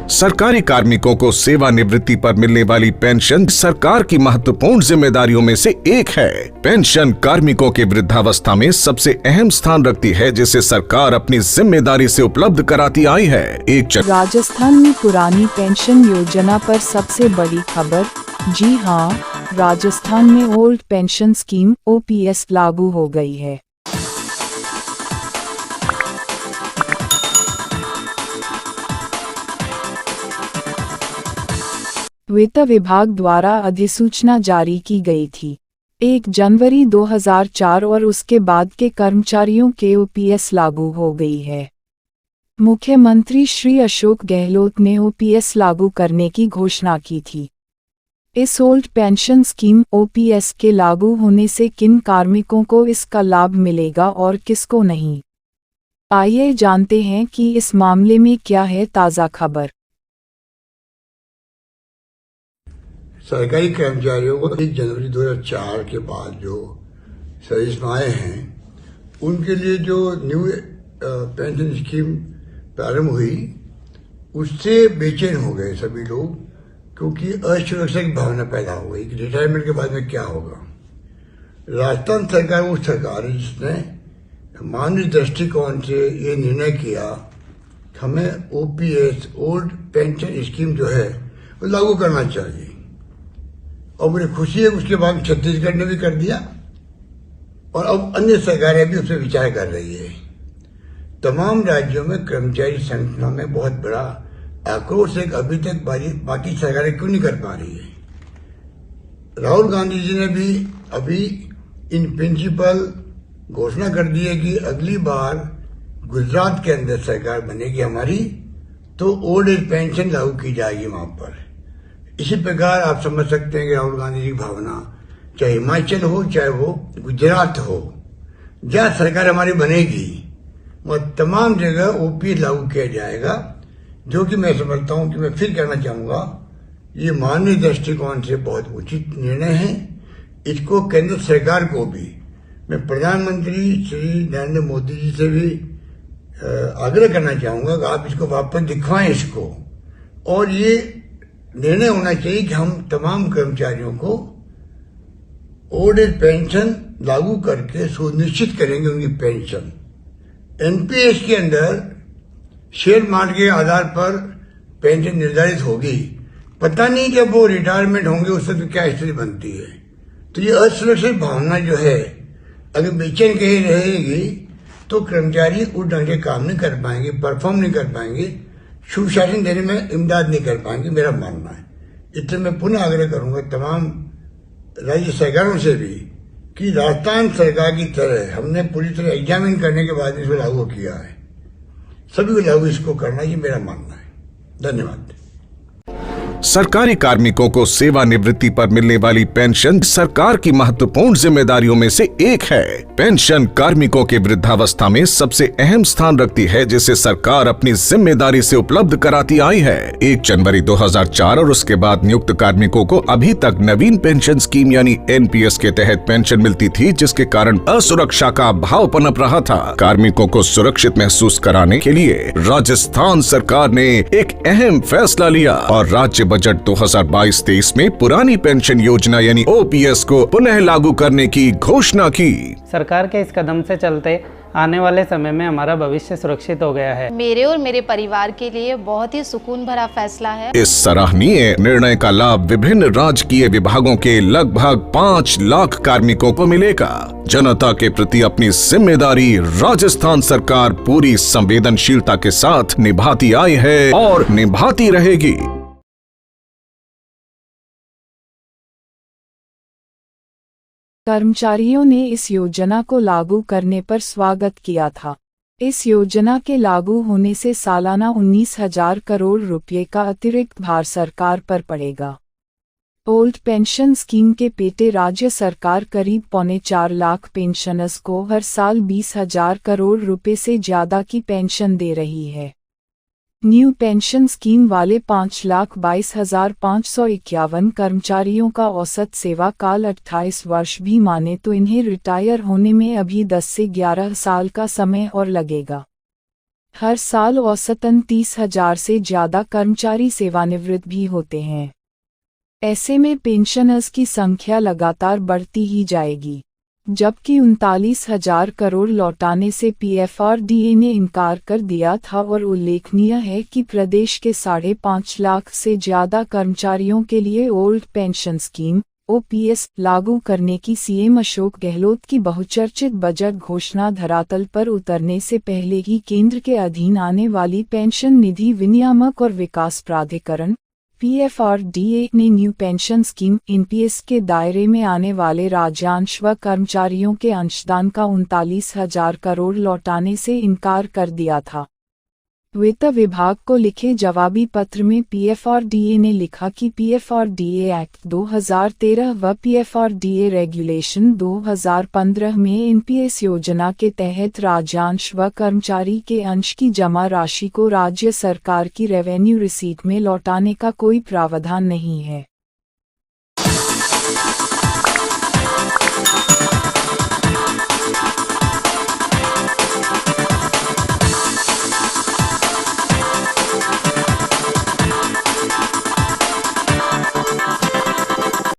सरकारी कार्मिकों को सेवानिवृत्ति पर मिलने वाली पेंशन सरकार की महत्वपूर्ण जिम्मेदारियों में से एक है। पेंशन कार्मिकों के वृद्धावस्था में सबसे अहम स्थान रखती है, जिसे सरकार अपनी जिम्मेदारी से उपलब्ध कराती आई है। राजस्थान में पुरानी पेंशन योजना पर सबसे बड़ी खबर। जी हां, राजस्थान में ओल्ड पेंशन स्कीम OPS लागू हो गई है। वित्त विभाग द्वारा अधिसूचना जारी की गई थी। 1 जनवरी 2004 और उसके बाद के कर्मचारियों के OPS लागू हो गई है। मुख्यमंत्री श्री अशोक गहलोत ने OPS लागू करने की घोषणा की थी। इस ओल्ड पेंशन स्कीम OPS के लागू होने से किन कार्मिकों को इसका लाभ मिलेगा और किसको नहीं, आइए जानते हैं कि इस मामले में क्या है ताज़ा खबर। सरकारी कर्मचारियों को 1 जनवरी 2004 के बाद जो सर्विस में आए हैं, उनके लिए जो न्यू पेंशन स्कीम प्रारंभ हुई, उससे बेचैन हो गए सभी लोग, क्योंकि असुरक्षा की भावना पैदा हो गई कि रिटायरमेंट के बाद में क्या होगा। राजस्थान सरकार वो सरकार है जिसने मानवीय दृष्टिकोण से ये निर्णय किया कि हमें OPS ओल्ड पेंशन स्कीम जो है वो लागू करना चाहिए। और मुझे खुशी है उसके बाद छत्तीसगढ़ ने भी कर दिया और अब अन्य सरकारें भी उस पर विचार कर रही है। तमाम राज्यों में कर्मचारी संगठनों में बहुत बड़ा आक्रोश है कि अभी तक बाकी सरकारें क्यों नहीं कर पा रही है। राहुल गांधी जी ने भी अभी इन प्रिंसिपल घोषणा कर दी है कि अगली बार गुजरात के अंदर सरकार बनेगी हमारी, तो ओल्ड एज पेंशन लागू की जाएगी वहां पर। इसी प्रकार आप समझ सकते हैं कि राहुल गांधी जी की भावना, चाहे हिमाचल हो चाहे वो गुजरात हो, जहां सरकार हमारी बनेगी वह तमाम जगह OPS लागू किया जाएगा, जो कि मैं समझता हूं कि मैं फिर कहना चाहूंगा, ये मानवीय दृष्टिकोण से बहुत उचित निर्णय है। इसको केंद्र सरकार को भी, मैं प्रधानमंत्री श्री नरेंद्र मोदी जी से भी आग्रह करना चाहूंगा कि आप इसको वापस दिखवाएं इसको, और ये निर्णय होना चाहिए कि हम तमाम कर्मचारियों को ओल्ड एज पेंशन लागू करके सुनिश्चित करेंगे उनकी पेंशन। NPS के अंदर शेयर मार्केट के आधार पर पेंशन निर्धारित होगी। पता नहीं जब वो रिटायरमेंट होंगे उससे तो क्या स्थिति बनती है। तो ये असुरक्षित भावना जो है, अगर बेचैन कहीं रहेगी तो कर्मचारी उस ढंग से काम नहीं कर पाएंगे, परफॉर्म नहीं कर पाएंगे, सुशासन देने में इमदाद नहीं कर पाएंगे, मेरा मानना है। इसलिए मैं पुनः आग्रह करूंगा तमाम राज्य सरकारों से भी कि राजस्थान सरकार की तरह हमने पूरी तरह एग्जामिन करने के बाद इसको लागू किया है, सभी को लागू इसको करना, ये मेरा मानना है। धन्यवाद। सरकारी कार्मिकों को सेवानिवृत्ति पर मिलने वाली पेंशन सरकार की महत्वपूर्ण जिम्मेदारियों में से एक है। पेंशन कार्मिकों के वृद्धावस्था में सबसे अहम स्थान रखती है, जिसे सरकार अपनी जिम्मेदारी से उपलब्ध कराती आई है। 1 जनवरी 2004 और उसके बाद नियुक्त कार्मिकों को अभी तक नवीन पेंशन स्कीम यानी NPS के तहत पेंशन मिलती थी, जिसके कारण असुरक्षा का भाव पनप रहा था। कार्मिकों को सुरक्षित महसूस कराने के लिए राजस्थान सरकार ने एक अहम फैसला लिया और राज्य बजट 2022-23 में पुरानी पेंशन योजना यानी OPS को पुनः लागू करने की घोषणा की। सरकार के इस कदम से चलते आने वाले समय में हमारा भविष्य सुरक्षित हो गया है। मेरे और मेरे परिवार के लिए बहुत ही सुकून भरा फैसला है। इस सराहनीय निर्णय का लाभ विभिन्न राजकीय विभागों के लगभग 5 लाख कार्मिकों को मिलेगा। जनता के प्रति अपनी जिम्मेदारी राजस्थान सरकार पूरी संवेदनशीलता के साथ निभाती आई है और निभाती रहेगी। कर्मचारियों ने इस योजना को लागू करने पर स्वागत किया था। इस योजना के लागू होने से सालाना 19,000 करोड़ रुपए का अतिरिक्त भार सरकार पर पड़ेगा। ओल्ड पेंशन स्कीम के पेटे राज्य सरकार करीब 4.25 लाख पेंशनर्स को हर साल 20,000 करोड़ रुपए से ज्यादा की पेंशन दे रही है। न्यू पेंशन स्कीम वाले 5,22,551 कर्मचारियों का औसत सेवा काल 28 वर्ष भी माने तो इन्हें रिटायर होने में अभी 10 से 11 साल का समय और लगेगा। हर साल औसतन 30,000 से ज़्यादा कर्मचारी सेवानिवृत्त भी होते हैं। ऐसे में पेंशनर्स की संख्या लगातार बढ़ती ही जाएगी। जबकि 39,000 करोड़ लौटाने से पीएफआरडीए ने इनकार कर दिया था और उल्लेखनीय है कि प्रदेश के 5.5 लाख से ज़्यादा कर्मचारियों के लिए ओल्ड पेंशन स्कीम ओपीएस लागू करने की सीएम अशोक गहलोत की बहुचर्चित बजट घोषणा धरातल पर उतरने से पहले ही केंद्र के अधीन आने वाली पेंशन निधि विनियामक और विकास प्राधिकरण पीएफआरडीए ने न्यू पेंशन स्कीम एनपीएस के दायरे में आने वाले राज्यांश व कर्मचारियों के अंशदान का 39,000 करोड़ लौटाने से इनकार कर दिया था। वित्त विभाग को लिखे जवाबी पत्र में पीएफआरडीए ने लिखा कि पीएफआरडीए एक्ट 2013 व पीएफआरडीए रेगुलेशन 2015 में एनपीएस योजना के तहत राज्यांश व कर्मचारी के अंश की जमा राशि को राज्य सरकार की रेवेन्यू रिसीट में लौटाने का कोई प्रावधान नहीं है।